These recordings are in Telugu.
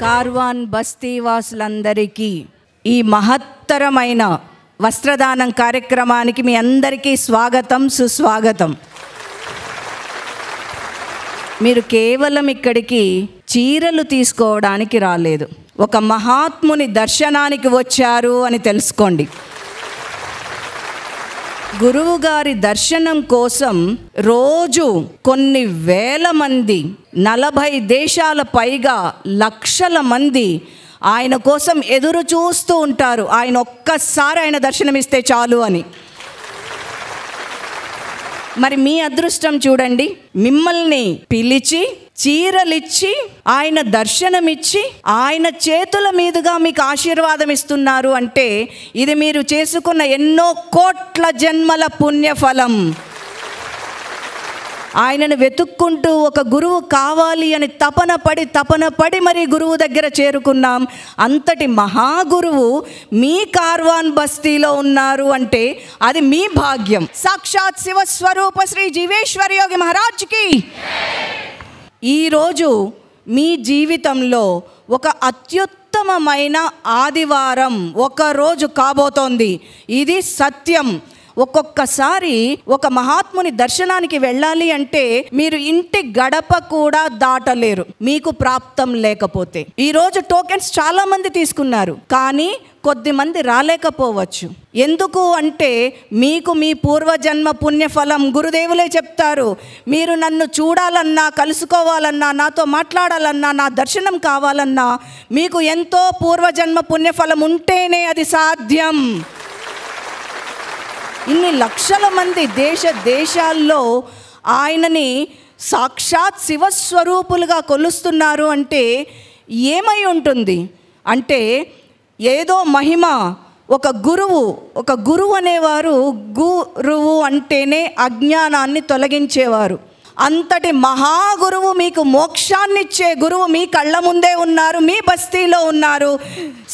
కార్వాన్ బస్తీ వాసులందరికీ ఈ మహత్తరమైన వస్త్రదానం కార్యక్రమానికి మీ అందరికీ స్వాగతం, సుస్వాగతం. మీరు కేవలం ఇక్కడికి చీరలు తీసుకోవడానికి రాలేదు, ఒక మహాత్ముని దర్శనానికి వచ్చారు అని తెలుసుకోండి. గురువు గారి దర్శనం కోసం రోజు కొన్ని వేల మంది, 40 దేశాల పైగా లక్షల మంది ఆయన కోసం ఎదురు చూస్తూ ఉంటారు. ఆయన ఒక్కసారి ఆయన దర్శనమిస్తే చాలు అని. మరి మీ అదృష్టం చూడండి, మిమ్మల్ని పిలిచి చీరలిచ్చి ఆయన దర్శనమిచ్చి ఆయన చేతుల మీదుగా మీకు ఆశీర్వాదం ఇస్తున్నారు అంటే ఇది మీరు చేసుకున్న ఎన్నో కోట్ల జన్మల పుణ్యఫలం. ఆయనను వెతుక్కుంటూ ఒక గురువు కావాలి అని తపన పడి మరి గురువు దగ్గర చేరుకున్నాం. అంతటి మహాగురువు మీ కార్వాన్ బస్తీలో ఉన్నారు అంటే అది మీ భాగ్యం. సాక్షాత్ శివస్వరూప శ్రీ జీవేశ్వర్ యోగి మహారాజ్కి ఈరోజు మీ జీవితంలో ఒక అత్యుత్తమమైన ఆదివారం ఒక రోజు కాబోతోంది. ఇది సత్యం. ఒక్కొక్కసారి ఒక మహాత్ముని దర్శనానికి వెళ్ళాలి అంటే మీరు ఇంటి గడప కూడా దాటలేరు, మీకు ప్రాప్తం లేకపోతే. ఈరోజు టోకెన్స్ చాలా మంది తీసుకున్నారు, కానీ కొద్దిమంది రాలేకపోవచ్చు. ఎందుకు అంటే మీకు మీ పూర్వజన్మ పుణ్యఫలం గురుదేవులే చెప్తారు. మీరు నన్ను చూడాలన్నా, కలుసుకోవాలన్నా, నాతో మాట్లాడాలన్నా, నా దర్శనం కావాలన్నా మీకు ఎంతో పూర్వజన్మ పుణ్యఫలం ఉంటేనే అది సాధ్యం. ఇన్ని లక్షల మంది దేశాల్లో ఆయనని సాక్షాత్ శివస్వరూపులుగా కొలుస్తున్నారు అంటే ఏమై ఉంటుంది అంటే ఏదో మహిమ. ఒక గురువు అనేవారు, గురువు అంటేనే అజ్ఞానాన్ని తొలగించేవారు. అంతటి మహాగురువు, మీకు మోక్షాన్నిచ్చే గురువు మీ కళ్ళ ముందే ఉన్నారు, మీ బస్తీలో ఉన్నారు.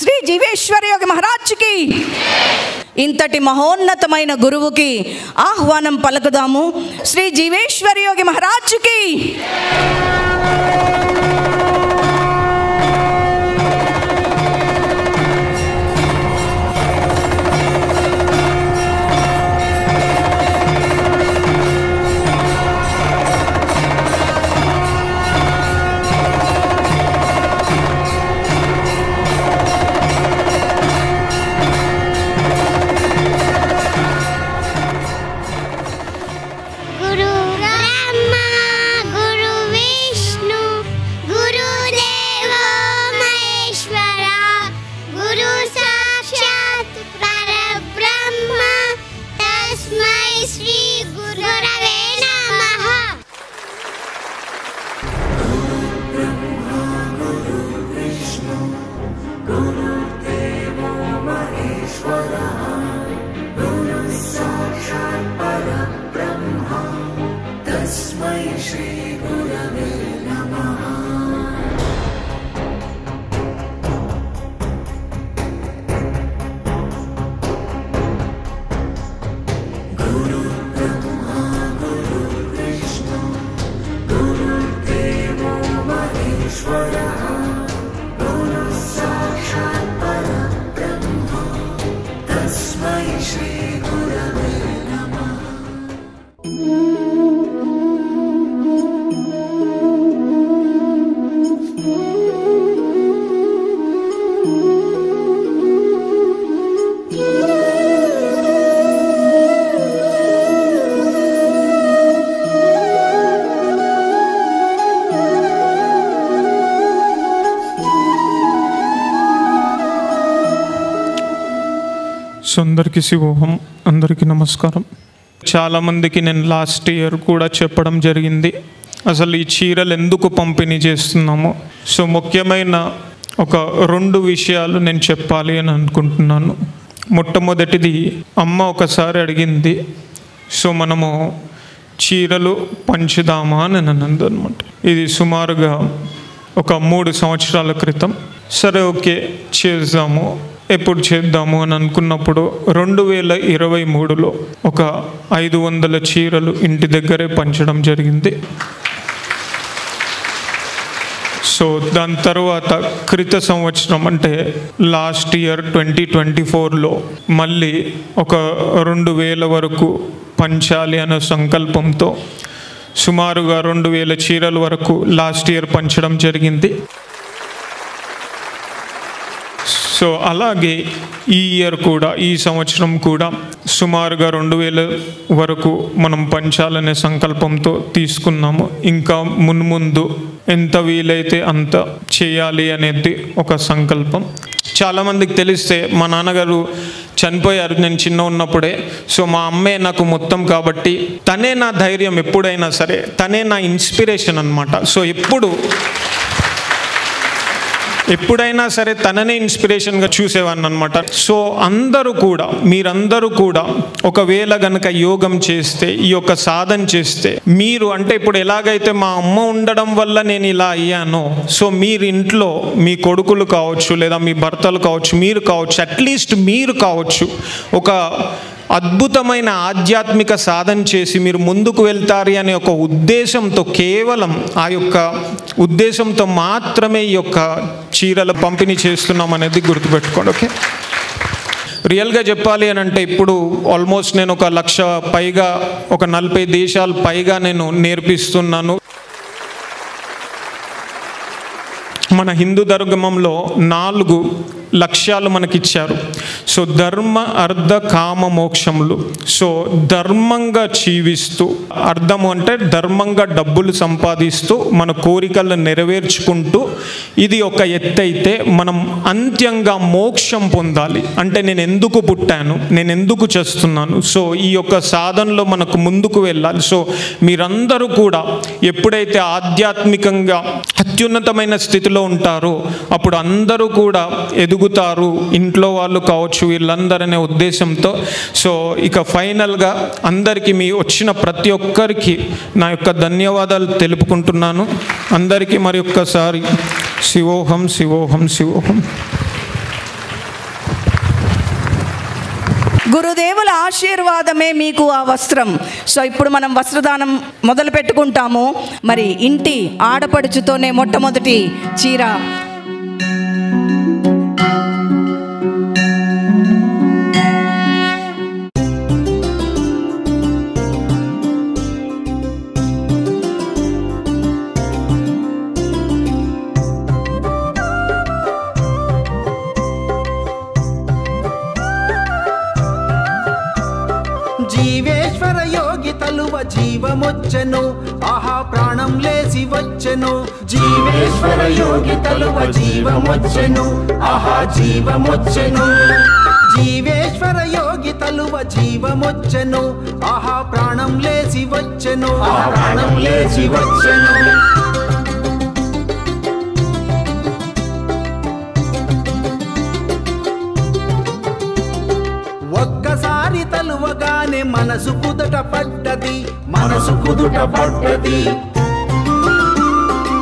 శ్రీ జీవేశ్వర్ యోగి మహారాజ్కి ఇంతటి మహోన్నతమైన గురువుకి ఆహ్వానం పలుకుదాము. శ్రీ జీవేశ్వర్ యోగి మహారాజ్కి. అందరికీ శివోహం, అందరికీ నమస్కారం. చాలామందికి నేను లాస్ట్ ఇయర్ కూడా చెప్పడం జరిగింది అసలు ఈ చీరలు ఎందుకు పంపిణీ చేస్తున్నామో. సో ముఖ్యమైన ఒక 2 విషయాలు నేను చెప్పాలి అని అనుకుంటున్నాను. మొట్టమొదటిది, అమ్మ ఒకసారి అడిగింది, సో మనము చీరలు పంచుదామా అని అన్నది అనమాట. ఇది సుమారుగా ఒక 3 సంవత్సరాల క్రితం. సరే ఓకే చేద్దాము, ఎప్పుడు చేద్దాము అని అనుకున్నప్పుడు 2023లో ఒక 500 చీరలు ఇంటి దగ్గరే పంచడం జరిగింది. సో దాని తర్వాత క్రిత సంవత్సరం అంటే లాస్ట్ ఇయర్ 2024లో మళ్ళీ ఒక 2000 వరకు పంచాలి అనే సంకల్పంతో సుమారుగా 2000 చీరల వరకు లాస్ట్ ఇయర్ పంచడం జరిగింది. సో అలాగే ఈ ఇయర్ కూడా, ఈ సంవత్సరం కూడా సుమారుగా 2000 వరకు మనం పంచాలనే సంకల్పంతో తీసుకున్నాము. ఇంకా మున్ముందు ఎంత వీలైతే అంత చేయాలి అనేది ఒక సంకల్పం. చాలామందికి తెలిస్తే మా నాన్నగారు చనిపోయారు నేను చిన్న ఉన్నప్పుడే. సో మా అమ్మే నాకు మొత్తం కాబట్టి తనే నా ధైర్యం ఎప్పుడైనా సరే, తనే నా ఇన్స్పిరేషన్ అన్నమాట. సో ఎప్పుడైనా సరే తననే ఇన్స్పిరేషన్గా చూసేవాడిని అనమాట. సో మీరందరూ కూడా ఒకవేళ గనక యోగం చేస్తే, ఈ యొక్క సాధన చేస్తే, మీరు అంటే ఇప్పుడు ఎలాగైతే మా అమ్మ ఉండడం వల్ల నేను ఇలా అయ్యానో, సో మీరు ఇంట్లో మీ కొడుకులు కావచ్చు, లేదా మీ భర్తలు కావచ్చు, మీరు కావచ్చు, అట్లీస్ట్ మీరు కావచ్చు, ఒక అద్భుతమైన ఆధ్యాత్మిక సాధన చేసి మీరు ముందుకు వెళ్తారు అనే ఒక ఉద్దేశంతో, కేవలం ఆ యొక్క ఉద్దేశంతో మాత్రమే ఈ యొక్క చీరల పంపిణీ చేస్తున్నాం అనేది గుర్తుపెట్టుకోండి. ఓకే, రియల్గా చెప్పాలి అని అంటే ఇప్పుడు ఆల్మోస్ట్ నేను 1,00,000 పైగా, ఒక 40 దేశాలు పైగా నేను నేర్పిస్తున్నాను. మన హిందూ ధర్మంలో 4 లక్ష్యాలు మనకిచ్చారు. సో ధర్మ, అర్థ, కామ, మోక్షములు. సో ధర్మంగా జీవిస్తూ, అర్థము అంటే ధర్మంగా డబ్బులు సంపాదిస్తూ మన కోరికలను నెరవేర్చుకుంటూ, ఇది ఒక ఎత్తైతే మనం అంత్యంగా మోక్షం పొందాలి. అంటే నేను ఎందుకు పుట్టాను, నేను ఎందుకు చేస్తున్నాను, సో ఈ యొక్క సాధనలో మనకు ముందుకు వెళ్ళాలి. సో మీరందరూ కూడా ఎప్పుడైతే ఆధ్యాత్మికంగా అత్యున్నతమైన స్థితిలో ఉంటారో అప్పుడు అందరూ కూడా ఎదుగుతారు, ఇంట్లో వాళ్ళు కావచ్చు, వీళ్ళందరనే ఉద్దేశంతో. సో ఇక ఫైనల్గా అందరికీ, మీ వచ్చిన ప్రతి ఒక్కరికి నా యొక్క ధన్యవాదాలు తెలుపుకుంటున్నాను. అందరికీ మరి ఒక్కసారి శివోహం శివోహం శివోహం. గురుదేవుల ఆశీర్వాదమే మీకు ఆ వస్త్రం. సో ఇప్పుడు మనం వస్త్రదానం మొదలు పెట్టుకుంటాము. మరి ఇంటి ఆడపడుచుతోనే మొట్టమొదటి చీర జీవేశ్వర యోగి తలువ జీవమొచ్చెను, ఆహా ప్రాణం లేసి వచ్చెను. జీవేశ్వర యోగి తలువ జీవమొచ్చెను, ఆహా జీవమొచ్చెను. జీవేశ్వర యోగి తలువ జీవమొచ్చెను, ఆహా ప్రాణం లేసి వచ్చెను, ఆహా ప్రాణం లేచి వచ్చెను. ఒక్కసారి తలువగానే మనసు కుదుట పడ్డది, మనసు కుదుట పడ్డది.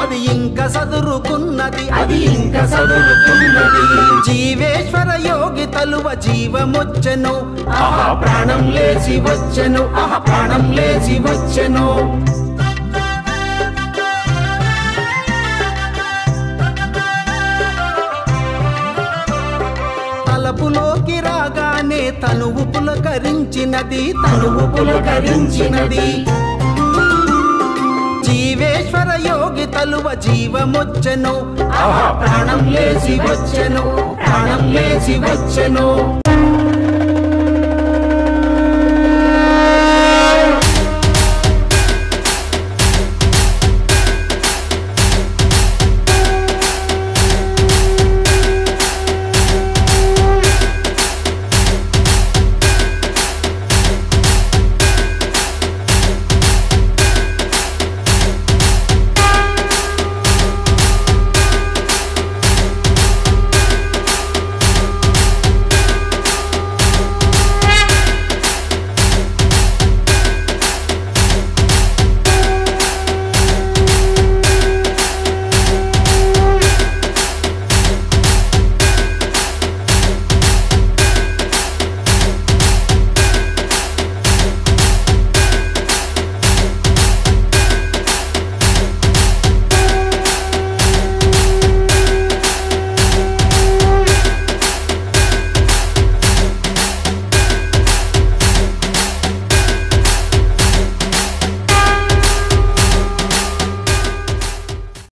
అది ఇంకా సదురుకున్నది, అది ఇంకా సదురుకున్నది. జీవేశ్వర యోగి తలువ జీవమొచ్చెను, ఆహా ప్రాణం లేచి వచ్చెను, ఆహా ప్రాణం లేచి వచ్చెను. తలపులోకి రాగానే తనువు పులకరించినది, తనువు పులకరించినది. జీవేశ్వర యోగి తలువ జీవమొచ్చెను, ఆహా ప్రాణం లేచి వచ్చెను, ప్రాణం లేచి వచ్చెను.